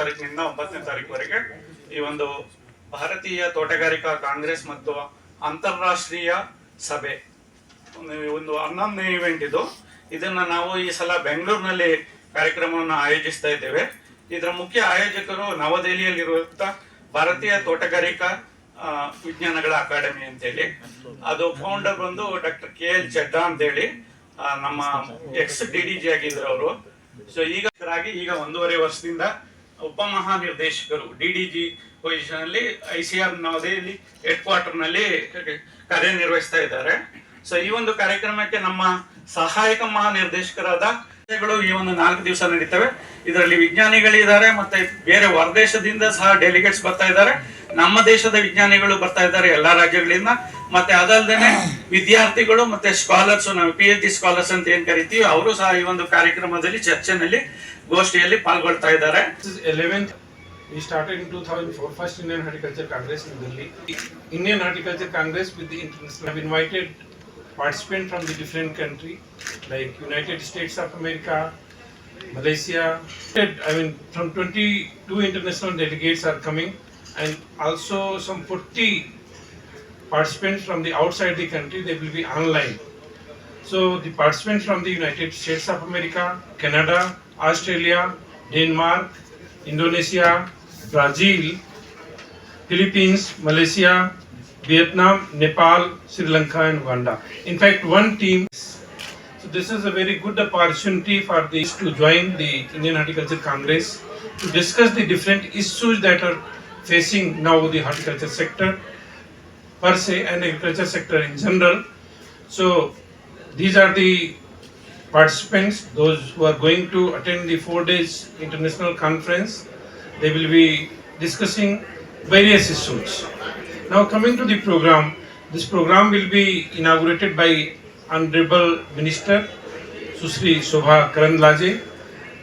ತಾರೀಕಿನಿಂದ 9ನೇ ತಾರೀಕುವರೆಗೆ ಈ ಒಂದು ಭಾರತೀಯ ತೋಟಗಾರಿಕಾ ಕಾಂಗ್ರೆಸ್ ಮತ್ತು ಅಂತಾರಾಷ್ಟ್ರೀಯ ಸಭೆ ಒಂದು 11ನೇ ಇವೆಂಟ್ ಇದು. ಇದನ್ನ ನಾವು ಈ ಸಲ ಬೆಂಗಳೂರಿನಲ್ಲಿ ಕಾರ್ಯಕ್ರಮವನ್ನು ಆಯೋಜಿಸ್ತಾ ಇದ್ದೇವೆ. ಇದರ ಮುಖ್ಯ ಆಯೋಜಕರು ನವದೆಹಲಿಯಲ್ಲಿರುವಂತಹ ಭಾರತೀಯ ತೋಟಗಾರಿಕಾ ವಿಜ್ಞಾನಗಳ ಅಕಾಡೆಮಿ ಅಂತೇಳಿ, ಅದು ಫೌಂಡರ್ ಬಂದು ಡಾಕ್ಟರ್ KL ಚೆಡ್ಡಾ ಅಂತೇಳಿ, ನಮ್ಮ ಎಕ್ಸ್ DDG ಆಗಿದ್ರು ಅವರು. ಸೊ ಈಗ 1.5 ವರ್ಷದಿಂದ ಉಪಮಹಾನಿರ್ದೇಶಕರು DDG ಪೊಸಿಷನ್ ಅಲ್ಲಿ ICR ನವದೆಹಲಿ ಹೆಡ್ ಕ್ವಾರ್ಟರ್ ನಲ್ಲಿ ಕಾರ್ಯನಿರ್ವಹಿಸ್ತಾ ಇದ್ದಾರೆ. ಸೊ ಈ ಒಂದು ಕಾರ್ಯಕ್ರಮಕ್ಕೆ ನಮ್ಮ ಸಹಾಯಕ ಮಹಾನಿರ್ದೇಶಕರಾದ ಈ ಒಂದು 4 ದಿವಸ ನಡೀತವೆ. ಇದರಲ್ಲಿ ವಿಜ್ಞಾನಿಗಳಿದ್ದಾರೆ, ಮತ್ತೆ ಬೇರೆ ಹೊರದೇಶದಿಂದ ಸಹ ಡೆಲಿಗೇಟ್ಸ್ ಬರ್ತಾ ಇದ್ದಾರೆ. ನಮ್ಮ ದೇಶದ ವಿಜ್ಞಾನಿಗಳು ಬರ್ತಾ ಇದ್ದಾರೆ ಎಲ್ಲಾ ರಾಜ್ಯಗಳಿಂದ. ಮತ್ತೆ ಅದಲ್ಲದೆ ವಿದ್ಯಾರ್ಥಿಗಳು ಮತ್ತೆ ಸ್ಕಾಲರ್ಸ್, ನಾವು PhD ಸ್ಕಾಲರ್ಸ್ ಅಂತ ಏನ್ ಕರಿತೀವಿ, ಅವರು ಸಹ ಈ ಒಂದು ಕಾರ್ಯಕ್ರಮದಲ್ಲಿ ಚರ್ಚೆನಲ್ಲಿ ಗೋಷ್ಠಿಯಲ್ಲಿ ಪಾಲ್ಗೊಳ್ತಾ ಇದ್ದಾರೆ. 11th we started in 2004, first Indian Horticulture Congress in Delhi. Indian Horticulture Congress with the international have invited participants from the different country like United States of America, Malaysia. From 22 international delegates are coming, and also some 40 participants from the outside the country. They will be online. So the participants from the United States of America, Canada, Australia, Denmark, Indonesia, Brazil, Philippines, Malaysia, Vietnam, Nepal, Sri Lanka and Uganda. In fact, one team. So this is a very good opportunity for these to join the Indian Horticulture Congress to discuss the different issues that are facing now the horticulture sector per se and agriculture sector in general. So these are the participants, those who are going to attend the 4 days international conference. They will be discussing various issues. Now coming to the program, this program will be inaugurated by Honorable Minister Susri Shobha Karandlaje,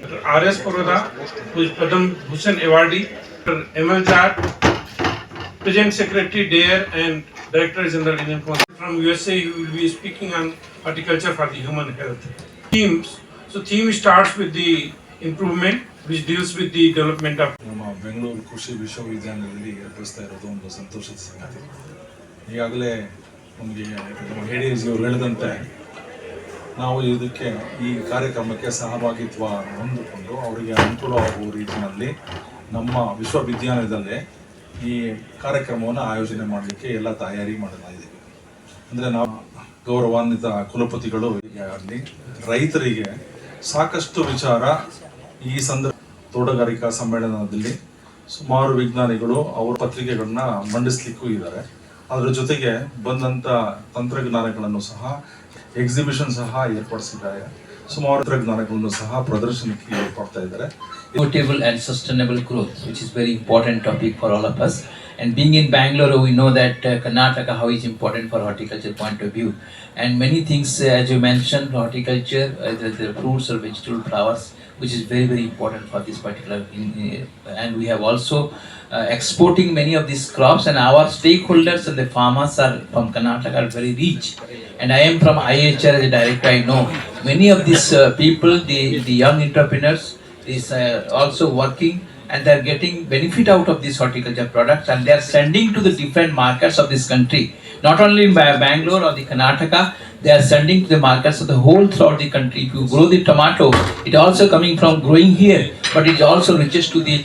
Dr. R.S. Paroda, who is Padam Bhushan Awardee, Dr. ML Jat, President Secretary DARE and Director General Indian Council from USA, who will be speaking on horticulture for the human health. Themes. So theme starts with the improvement, which deals with the development of. ನಮ್ಮ ಬೆಂಗಳೂರು ಕೃಷಿ ವಿಶ್ವವಿದ್ಯಾಲಯದಲ್ಲಿ ಏರ್ಪಡಿಸ್ತಾ ಇರೋದು ಒಂದು ಸಂತೋಷದ ಸಂಗತಿ. ಈಗಾಗಲೇ ನಮಗೆ ನಮ್ಮ ಹೇಡಿಯವರು ಹೇಳಿದಂತೆ ನಾವು ಇದಕ್ಕೆ ಈ ಕಾರ್ಯಕ್ರಮಕ್ಕೆ ಸಹಭಾಗಿತ್ವ ಹೊಂದಿಕೊಂಡು ಅವರಿಗೆ ಅನುಕೂಲವಾಗುವ ರೀತಿಯಲ್ಲಿ ನಮ್ಮ ವಿಶ್ವವಿದ್ಯಾಲಯದಲ್ಲೇ ಈ ಕಾರ್ಯಕ್ರಮವನ್ನು ಆಯೋಜನೆ ಮಾಡಲಿಕ್ಕೆ ಎಲ್ಲ ತಯಾರಿ ಮಾಡಲಾಗಿದೆ. ಅಂದರೆ ನಾವು ಗೌರವಾನ್ವಿತ ಕುಲಪತಿಗಳು ಆಗಲಿ, ರೈತರಿಗೆ ಸಾಕಷ್ಟು ವಿಚಾರ ಈ ತೋಟಗಾರಿಕಾ ಸಮ್ಮೇಳನದಲ್ಲಿ ಸುಮಾರು ವಿಜ್ಞಾನಿಗಳು ಅವರ ಪತ್ರಿಕೆಗಳನ್ನ ಮಂಡಿಸ್ಲಿಕ್ಕೂ ಇದ್ದಾರೆ. ಅದರ ಜೊತೆಗೆ ಬಂದಂತ ತಂತ್ರಜ್ಞಾನಗಳನ್ನು ಸಹ ಎಕ್ಸಿಬಿಷನ್ ಸಹ ಏರ್ಪಡಿಸಿದ್ದಾರೆ. ಸುಮಾರು ತಂತ್ರಜ್ಞಾನಗಳನ್ನು ಸಹ ಪ್ರದರ್ಶನಕ್ಕೆ ಏರ್ಪಡ್ತಾ ಇದ್ದಾರೆ. Equitable and sustainable growth, which is very important topic for all of us. And being in Bangalore, we know that Karnataka, how is important for horticulture point of view. And many things, as you mentioned, horticulture, the fruits or vegetable flowers, which is very, very important for this particular. And we have also exporting many of these crops, and our stakeholders and the farmers are from Karnataka are very rich. And I am from IHR as a director. I know many of these people, the young entrepreneurs, is also working, and they are getting benefit out of these horticulture products, and they are sending to the different markets of this country. Not only in Bangalore or the Karnataka, they are sending to the markets of the whole throughout the country. If you grow the tomato, it also coming from growing here, but it also reaches to the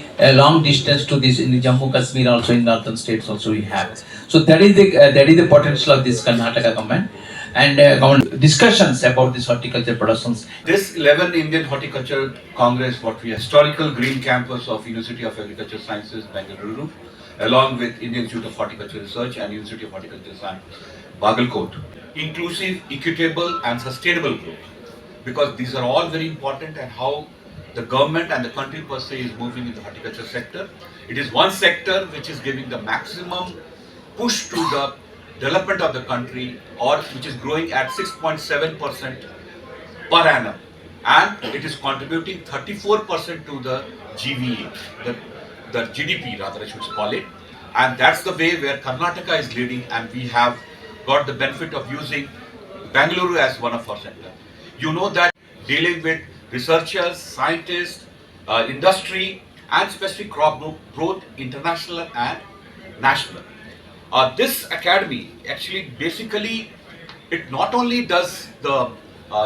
long distance to this in the Jammu Kashmir, also in northern states also we have. So that is the potential of this Karnataka government. And discussions about this horticulture productions. This 11th Indian Horticulture Congress, what we historical green campus of University of Agriculture Sciences, Bengaluru, along with Indian Institute of Horticulture Research and University of Horticulture Science, Bagalkot. Inclusive, equitable and sustainable growth. Because these are all very important, and how the government and the country per se is moving in the horticulture sector. It is one sector which is giving the maximum push to the development of the country, or which is growing at 6.7% per annum, and it is contributing 34% to the GVA, the GDP rather I should call it, and that's the way where Karnataka is leading, and we have got the benefit of using Bangalore as one of our center. You know that dealing with researchers, scientists, industry, and specific crop group, both international and national. This academy actually basically it not only does the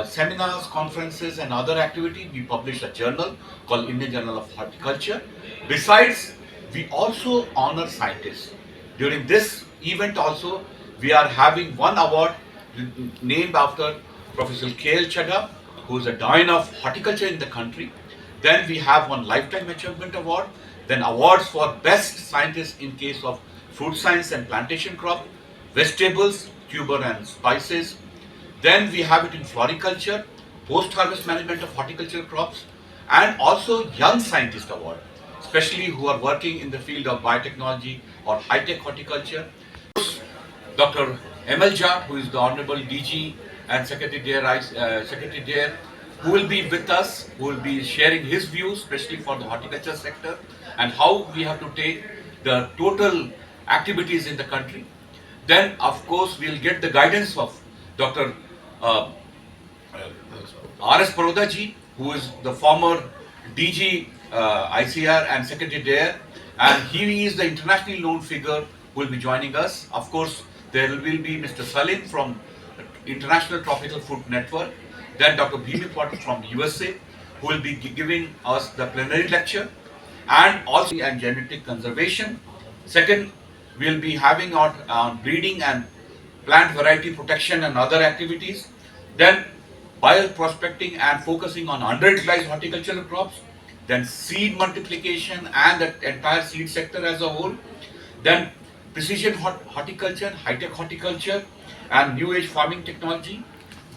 seminars, conferences and other activity. We publish a journal called Indian Journal of Horticulture. Besides, we also honor scientists. During this event also, we are having one award named after Professor K.L. Chadha, who is a doyen of horticulture in the country. Then we have one Lifetime Achievement Award, then awards for best scientists in case of fruit science and plantation crop, vegetables, tuber and spices. Then we have it in floriculture, post-harvest management of horticultural crops, and also Young Scientist Award, especially who are working in the field of biotechnology or high-tech horticulture. Dr. M.L. Jat, who is the Honorable DG and Secretary There, who will be with us, who will be sharing his views, especially for the horticulture sector, and how we have to take the total activities in the country. Then, of course, we'll get the guidance of Dr. R.S. Paroda ji, who is the former DG ICR and Secretary there, and he is the internationally known figure who will be joining us. Of course, there will be Mr. Salim from International Tropical Fruit Network, then Dr. Bhimi Patil from USA, who will be giving us the plenary lecture, and also and genetic conservation. Second, we will be having on breeding and plant variety protection and other activities. Then bioprospecting and focusing on underutilized horticultural crops. Then seed multiplication and the entire seed sector as a whole. Then precision horticulture, high-tech horticulture and new age farming technology.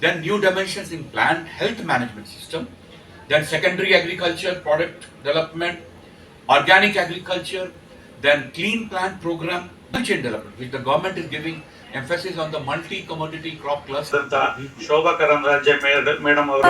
Then new dimensions in plant health management system. Then secondary agriculture, product development, organic agriculture, then clean plant program, chain development, which the government is giving emphasis on the multi-commodity crop cluster. Shobha Karandlaje madam ಅವರು